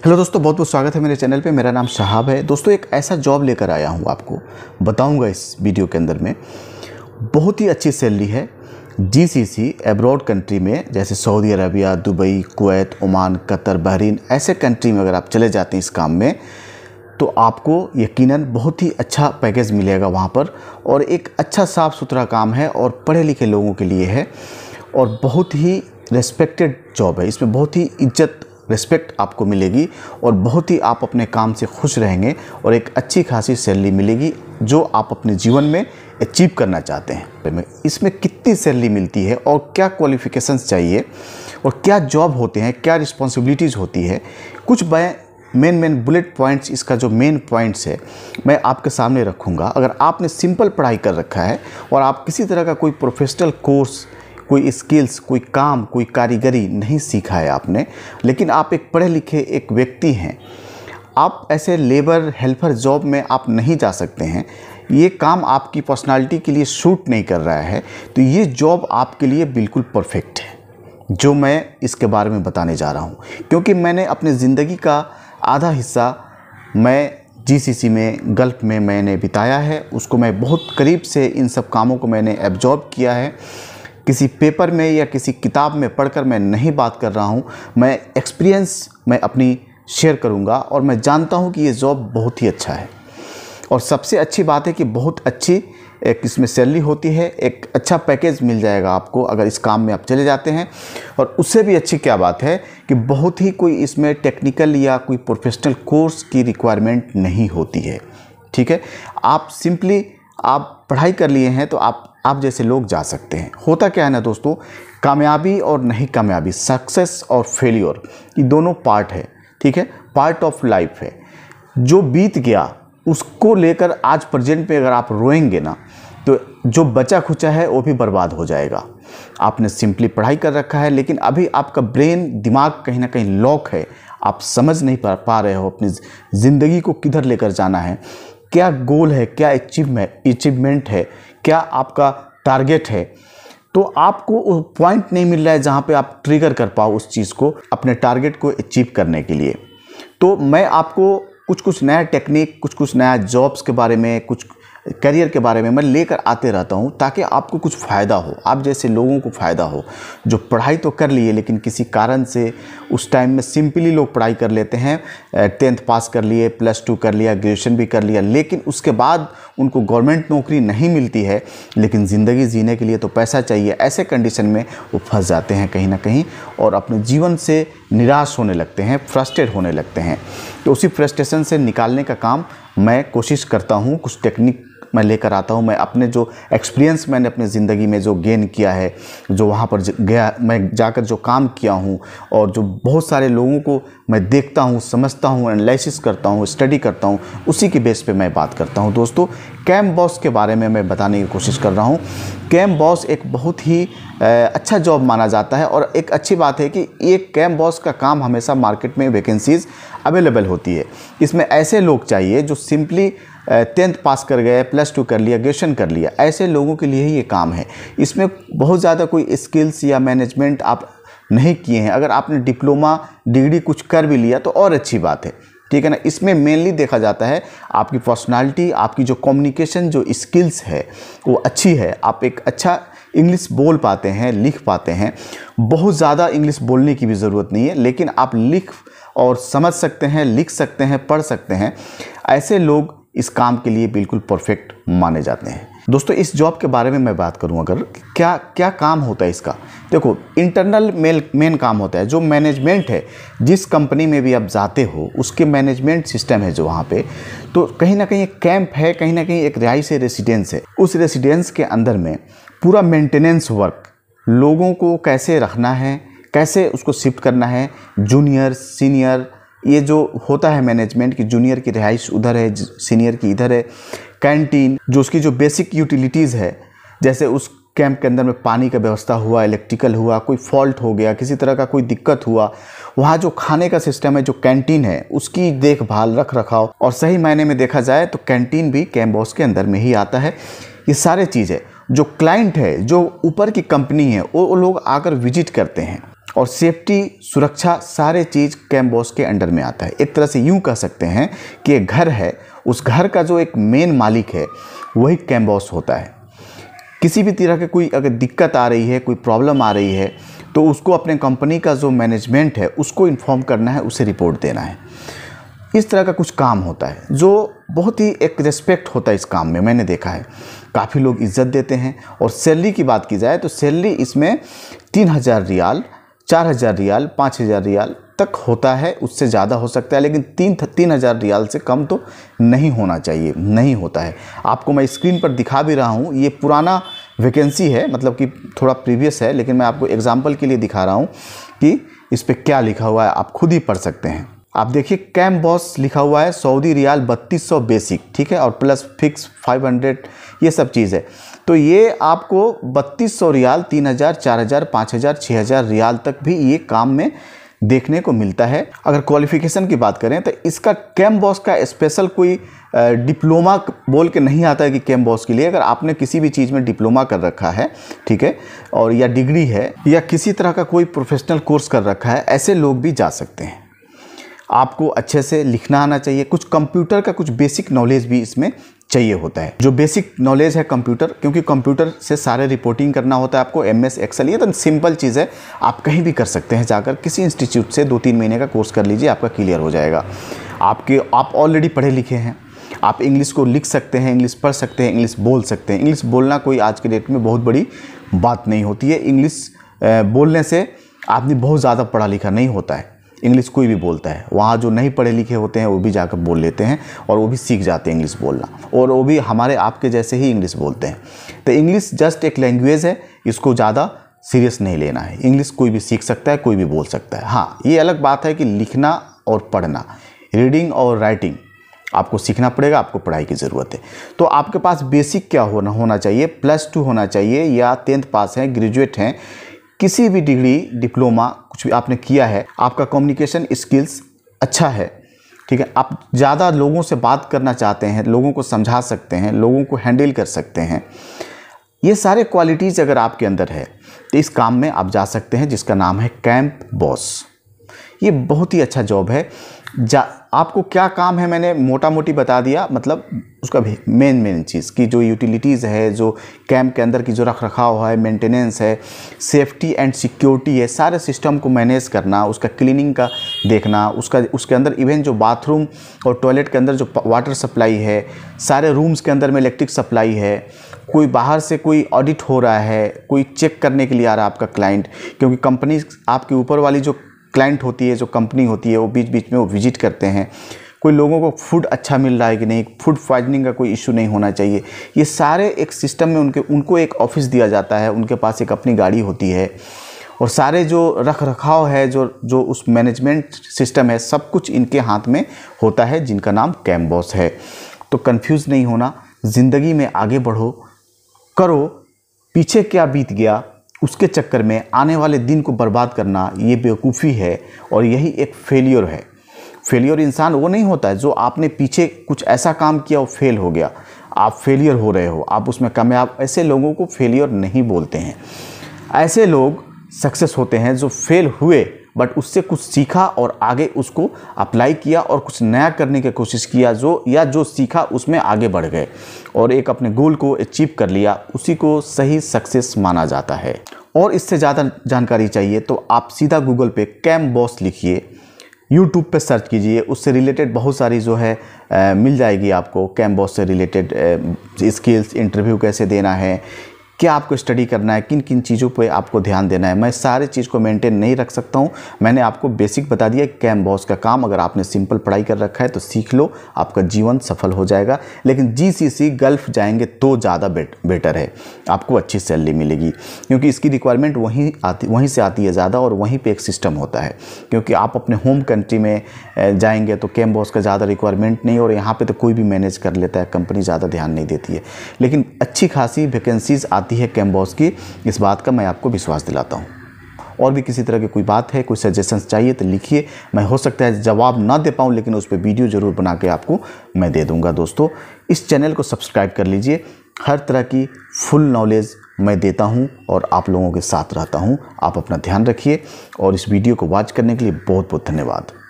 Hello दोस्तों, बहुत बहुत स्वागत है मेरे चैनल पे। मेरा नाम शहाब है। दोस्तों, एक ऐसा जॉब लेकर आया हूँ, आपको बताऊँगा इस वीडियो के अंदर में। बहुत ही अच्छी सैलरी है। जीसीसी अब्रॉड कंट्री में, जैसे Saudi Arabia, Dubai, Kuwait, Oman, Qatar, Bahrain, ऐसे कंट्री में अगर आप चले जाते हैं इस काम में तो आपको यकीनन बहुत ही अच्छा पैकेज मिलेगा वहाँ पर। और एक अच्छा साफ़ सुथरा काम है और पढ़े लिखे लोगों के लिए है और बहुत ही रेस्पेक्टेड जॉब है। इसमें बहुत ही इज्जत रिस्पेक्ट आपको मिलेगी और बहुत ही आप अपने काम से खुश रहेंगे और एक अच्छी खासी सैलरी मिलेगी जो आप अपने जीवन में अचीव करना चाहते हैं। इसमें कितनी सैलरी मिलती है और क्या क्वालिफ़िकेशंस चाहिए और क्या जॉब होते हैं, क्या रिस्पॉन्सिबिलिटीज़ होती है, कुछ मेन बुलेट पॉइंट्स, इसका जो मेन पॉइंट्स है मैं आपके सामने रखूँगा। अगर आपने सिंपल पढ़ाई कर रखा है और आप किसी तरह का कोई प्रोफेशनल कोर्स, कोई स्किल्स, कोई काम, कोई कारीगरी नहीं सीखा है आपने, लेकिन आप एक पढ़े लिखे एक व्यक्ति हैं, आप ऐसे लेबर हेल्पर जॉब में आप नहीं जा सकते हैं, ये काम आपकी पर्सनालिटी के लिए सूट नहीं कर रहा है, तो ये जॉब आपके लिए बिल्कुल परफेक्ट है जो मैं इसके बारे में बताने जा रहा हूँ। क्योंकि मैंने अपने ज़िंदगी का आधा हिस्सा मैं जीसीसी में, गल्फ़ में मैंने बिताया है। उसको मैं बहुत करीब से इन सब कामों को मैंने एब्जॉर्ब किया है। किसी पेपर में या किसी किताब में पढ़कर मैं नहीं बात कर रहा हूँ, मैं एक्सपीरियंस मैं अपनी शेयर करूँगा और मैं जानता हूँ कि ये जॉब बहुत ही अच्छा है। और सबसे अच्छी बात है कि बहुत अच्छी एक इसमें सैलरी होती है, एक अच्छा पैकेज मिल जाएगा आपको अगर इस काम में आप चले जाते हैं। और उससे भी अच्छी क्या बात है कि बहुत ही कोई इसमें टेक्निकल या कोई प्रोफेशनल कोर्स की रिक्वायरमेंट नहीं होती है। ठीक है, आप सिंपली आप पढ़ाई कर लिए हैं तो आप जैसे लोग जा सकते हैं। होता क्या है ना दोस्तों, कामयाबी और नहीं कामयाबी, सक्सेस और फेलियर, ये दोनों पार्ट है। ठीक है, पार्ट ऑफ लाइफ है। जो बीत गया उसको लेकर आज प्रेजेंट में अगर आप रोएंगे ना तो जो बचा खुचा है वो भी बर्बाद हो जाएगा। आपने सिंपली पढ़ाई कर रखा है लेकिन अभी आपका ब्रेन, दिमाग कहीं ना कहीं लॉक है, आप समझ नहीं पा रहे हो अपनी ज़िंदगी को किधर लेकर जाना है, क्या गोल है, क्या अचीवमेंट है, क्या आपका टारगेट है। तो आपको वो पॉइंट नहीं मिल रहा है जहाँ पे आप ट्रिगर कर पाओ उस चीज़ को, अपने टारगेट को अचीव करने के लिए। तो मैं आपको कुछ नया टेक्निक, कुछ नया जॉब्स के बारे में, कुछ करियर के बारे में मैं लेकर आते रहता हूँ ताकि आपको कुछ फ़ायदा हो, आप जैसे लोगों को फ़ायदा हो जो पढ़ाई तो कर लिए लेकिन किसी कारण से उस टाइम में सिंपली लोग पढ़ाई कर लेते हैं, 10th पास कर लिए, +2 कर लिया, ग्रेजुएशन भी कर लिया, लेकिन उसके बाद उनको गवर्नमेंट नौकरी नहीं मिलती है, लेकिन ज़िंदगी जीने के लिए तो पैसा चाहिए। ऐसे कंडीशन में वो फंस जाते हैं कहीं ना कहीं और अपने जीवन से निराश होने लगते हैं, फ्रस्ट्रेट होने लगते हैं। तो उसी फ्रस्ट्रेशन से निकालने का काम मैं कोशिश करता हूँ, कुछ टेक्निक मैं लेकर आता हूँ। मैं अपने जो एक्सपीरियंस मैंने अपने ज़िंदगी में जो गेन किया है, जो वहाँ पर गया, मैं जाकर जो काम किया हूँ और जो बहुत सारे लोगों को मैं देखता हूँ, समझता हूँ, एनालिसिस करता हूँ, स्टडी करता हूँ, उसी के बेस पे मैं बात करता हूँ। दोस्तों, कैम्बॉस के बारे में मैं बताने की कोशिश कर रहा हूँ। कैम्बॉस एक बहुत ही अच्छा जॉब माना जाता है और एक अच्छी बात है कि ये कैम्बॉस का काम हमेशा मार्केट में वैकेंसीज़ अवेलेबल होती है। इसमें ऐसे लोग चाहिए जो सिंपली 10th पास कर गए, +2 कर लिया, ग्रेजुएशन कर लिया, ऐसे लोगों के लिए ही ये काम है। इसमें बहुत ज़्यादा कोई स्किल्स या मैनेजमेंट आप नहीं किए हैं। अगर आपने डिप्लोमा डिग्री कुछ कर भी लिया तो और अच्छी बात है। ठीक है ना, इसमें मेनली देखा जाता है आपकी पर्सनालिटी, आपकी जो कम्युनिकेशन जो स्किल्स है वो अच्छी है, आप एक अच्छा इंग्लिश बोल पाते हैं, लिख पाते हैं। बहुत ज़्यादा इंग्लिश बोलने की भी ज़रूरत नहीं है, लेकिन आप लिख और समझ सकते हैं, लिख सकते हैं, पढ़ सकते हैं। ऐसे लोग इस काम के लिए बिल्कुल परफेक्ट माने जाते हैं। दोस्तों, इस जॉब के बारे में मैं बात करूं अगर क्या क्या काम होता है इसका। देखो, इंटरनल मेन काम होता है, जो मैनेजमेंट है, जिस कंपनी में भी आप जाते हो उसके मैनेजमेंट सिस्टम है जो वहाँ पे, तो कहीं ना कहीं एक कैंप है, कहीं ना कहीं एक रिहाइश रेसिडेंस है। उस रेसिडेंस के अंदर में पूरा मेंटेनेंस वर्क, लोगों को कैसे रखना है, कैसे उसको शिफ्ट करना है, जूनियर सीनियर, ये जो होता है मैनेजमेंट की, जूनियर की रिहाइश उधर है, सीनियर की इधर है। कैंटीन, जो उसकी जो बेसिक यूटिलिटीज़ है, जैसे उस कैंप के अंदर में पानी का व्यवस्था हुआ, इलेक्ट्रिकल हुआ, कोई फॉल्ट हो गया, किसी तरह का कोई दिक्कत हुआ, वहाँ जो खाने का सिस्टम है, जो कैंटीन है, उसकी देखभाल, रख रखाव, और सही मायने में देखा जाए तो कैंटीन भी कैम्बॉस के अंदर में ही आता है। ये सारे चीज़ है। जो क्लाइंट है, जो ऊपर की कंपनी है, वो लोग आकर विजिट करते हैं और सेफ्टी, सुरक्षा, सारे चीज़ कैंप बॉस के अंडर में आता है। एक तरह से यूँ कह सकते हैं कि एक घर है, उस घर का जो एक मेन मालिक है वही कैंप बॉस होता है। किसी भी तरह के कोई अगर दिक्कत आ रही है, कोई प्रॉब्लम आ रही है, तो उसको अपने कंपनी का जो मैनेजमेंट है उसको इन्फॉर्म करना है, उसे रिपोर्ट देना है। इस तरह का कुछ काम होता है जो बहुत ही एक रिस्पेक्ट होता है इस काम में। मैंने देखा है काफ़ी लोग इज्जत देते हैं। और सैलरी की बात की जाए तो सैलरी इसमें 3000 रियाल, 4000 रियाल, 5000 रियाल तक होता है, उससे ज़्यादा हो सकता है, लेकिन 3000 रियाल से कम तो नहीं होना चाहिए, नहीं होता है। आपको मैं स्क्रीन पर दिखा भी रहा हूँ, ये पुराना वैकेंसी है, मतलब कि थोड़ा प्रीवियस है, लेकिन मैं आपको एग्जांपल के लिए दिखा रहा हूँ कि इस पर क्या लिखा हुआ है, आप खुद ही पढ़ सकते हैं। आप देखिए कैंप बॉस लिखा हुआ है, सऊदी रियाल 3200 बेसिक, ठीक है, और प्लस फिक्स 500, ये सब चीज़ है। तो ये आपको 3200 रियाल, 3000, 4000, 5000, 6000 रियाल तक भी ये काम में देखने को मिलता है। अगर क्वालिफिकेशन की बात करें तो इसका कैंप बॉस का स्पेशल कोई डिप्लोमा बोल के नहीं आता है कि कैंप बॉस के लिए। अगर आपने किसी भी चीज़ में डिप्लोमा कर रखा है, ठीक है, और या डिग्री है या किसी तरह का कोई प्रोफेशनल कोर्स कर रखा है, ऐसे लोग भी जा सकते हैं। आपको अच्छे से लिखना आना चाहिए, कुछ कंप्यूटर का कुछ बेसिक नॉलेज भी इसमें चाहिए होता है। जो बेसिक नॉलेज है कंप्यूटर, क्योंकि कंप्यूटर से सारे रिपोर्टिंग करना होता है आपको, MS एक्सेल, ये तो सिंपल चीज़ है, आप कहीं भी कर सकते हैं। जाकर किसी इंस्टीट्यूट से 2-3 महीने का कोर्स कर लीजिए, आपका क्लियर हो जाएगा। आप ऑलरेडी पढ़े लिखे हैं, आप इंग्लिश को लिख सकते हैं, इंग्लिश पढ़ सकते हैं, इंग्लिश बोल सकते हैं। इंग्लिश बोलना कोई आज के डेट में बहुत बड़ी बात नहीं होती है। इंग्लिश बोलने से आदमी बहुत ज़्यादा पढ़ा लिखा नहीं होता है। इंग्लिश कोई भी बोलता है, वहाँ जो नहीं पढ़े लिखे होते हैं वो भी जाकर बोल लेते हैं और वो भी सीख जाते हैं इंग्लिश बोलना, और वो भी हमारे आपके जैसे ही इंग्लिश बोलते हैं। तो इंग्लिश जस्ट एक लैंग्वेज है, इसको ज़्यादा सीरियस नहीं लेना है। इंग्लिश कोई भी सीख सकता है, कोई भी बोल सकता है। हाँ, ये अलग बात है कि लिखना और पढ़ना, रीडिंग और राइटिंग आपको सीखना पड़ेगा, आपको पढ़ाई की ज़रूरत है। तो आपके पास बेसिक क्या होना चाहिए, +2 होना चाहिए, या 10th पास हैं, ग्रेजुएट हैं, किसी भी डिग्री, डिप्लोमा कुछ भी आपने किया है, आपका कम्युनिकेशन स्किल्स अच्छा है, ठीक है, आप ज़्यादा लोगों से बात करना चाहते हैं, लोगों को समझा सकते हैं, लोगों को हैंडल कर सकते हैं, ये सारे क्वालिटीज़ अगर आपके अंदर है तो इस काम में आप जा सकते हैं, जिसका नाम है कैंप बॉस। ये बहुत ही अच्छा जॉब है। आपको क्या काम है मैंने मोटा मोटी बता दिया, मतलब उसका मेन चीज़ की जो यूटिलिटीज़ है, जो कैंप के अंदर की जो रख रखाव है, मेंटेनेंस है, सेफ्टी एंड सिक्योरिटी है, सारे सिस्टम को मैनेज करना, उसका क्लीनिंग का देखना, उसके अंदर इवन जो बाथरूम और टॉयलेट के अंदर जो वाटर सप्लाई है, सारे रूम्स के अंदर में इलेक्ट्रिक सप्लाई है, कोई बाहर से कोई ऑडिट हो रहा है, कोई चेक करने के लिए आ रहा है आपका क्लाइंट, क्योंकि कंपनी आपके ऊपर वाली जो क्लाइंट होती है, जो कंपनी होती है, वो बीच बीच में वो विजिट करते हैं, कोई लोगों को फूड अच्छा मिल रहा है कि नहीं, फूड पॉइजनिंग का कोई इशू नहीं होना चाहिए। ये सारे एक सिस्टम में उनको एक ऑफिस दिया जाता है, उनके पास एक अपनी गाड़ी होती है, और सारे जो रख रखाव है, जो उस मैनेजमेंट सिस्टम है, सब कुछ इनके हाथ में होता है, जिनका नाम कैंप बॉस है। तो कंफ्यूज नहीं होना, ज़िंदगी में आगे बढ़ो, करो, पीछे क्या बीत गया उसके चक्कर में आने वाले दिन को बर्बाद करना, ये बेवकूफ़ी है, और यही एक फेलियर है। फेलियर इंसान वो नहीं होता है जो आपने पीछे कुछ ऐसा काम किया वो फेल हो गया, आप फेलियर हो रहे हो, आप उसमें कामयाब, ऐसे लोगों को फेलियर नहीं बोलते हैं। ऐसे लोग सक्सेस होते हैं जो फेल हुए बट उससे कुछ सीखा और आगे उसको अप्लाई किया और कुछ नया करने की कोशिश किया, जो सीखा उसमें आगे बढ़ गए और एक अपने गोल को अचीव कर लिया, उसी को सही सक्सेस माना जाता है। और इससे ज़्यादा जानकारी चाहिए तो आप सीधा गूगल पे कैंप बॉस लिखिए, यूट्यूब पे सर्च कीजिए, उससे रिलेटेड बहुत सारी जो है मिल जाएगी आपको। कैंप बॉस से रिलेटेड स्किल्स, इंटरव्यू कैसे देना है, क्या आपको स्टडी करना है, किन किन चीज़ों पे आपको ध्यान देना है। मैं सारे चीज़ को मेंटेन नहीं रख सकता हूँ, मैंने आपको बेसिक बता दिया। कैंप बॉस का काम अगर आपने सिंपल पढ़ाई कर रखा है तो सीख लो, आपका जीवन सफल हो जाएगा। लेकिन GCC गल्फ़ जाएंगे तो ज़्यादा बेटर है, आपको अच्छी सैलरी मिलेगी, क्योंकि इसकी रिक्वायरमेंट वहीं से आती है ज़्यादा, और वहीं पर एक सिस्टम होता है। क्योंकि आप अपने होम कंट्री में जाएंगे तो कैंप बॉस का ज़्यादा रिक्वायरमेंट नहीं, और यहाँ पर तो कोई भी मैनेज कर लेता है, कंपनी ज़्यादा ध्यान नहीं देती है। लेकिन अच्छी खासी वैकेंसीज़ है कैंप बॉस की, इस बात का मैं आपको विश्वास दिलाता हूं। और भी किसी तरह की कोई बात है, कोई सजेशंस चाहिए तो लिखिए, मैं हो सकता है जवाब ना दे पाऊं, लेकिन उस पर वीडियो जरूर बना के आपको मैं दे दूंगा। दोस्तों, इस चैनल को सब्सक्राइब कर लीजिए, हर तरह की फुल नॉलेज मैं देता हूं और आप लोगों के साथ रहता हूं। आप अपना ध्यान रखिए और इस वीडियो को वॉच करने के लिए बहुत बहुत धन्यवाद।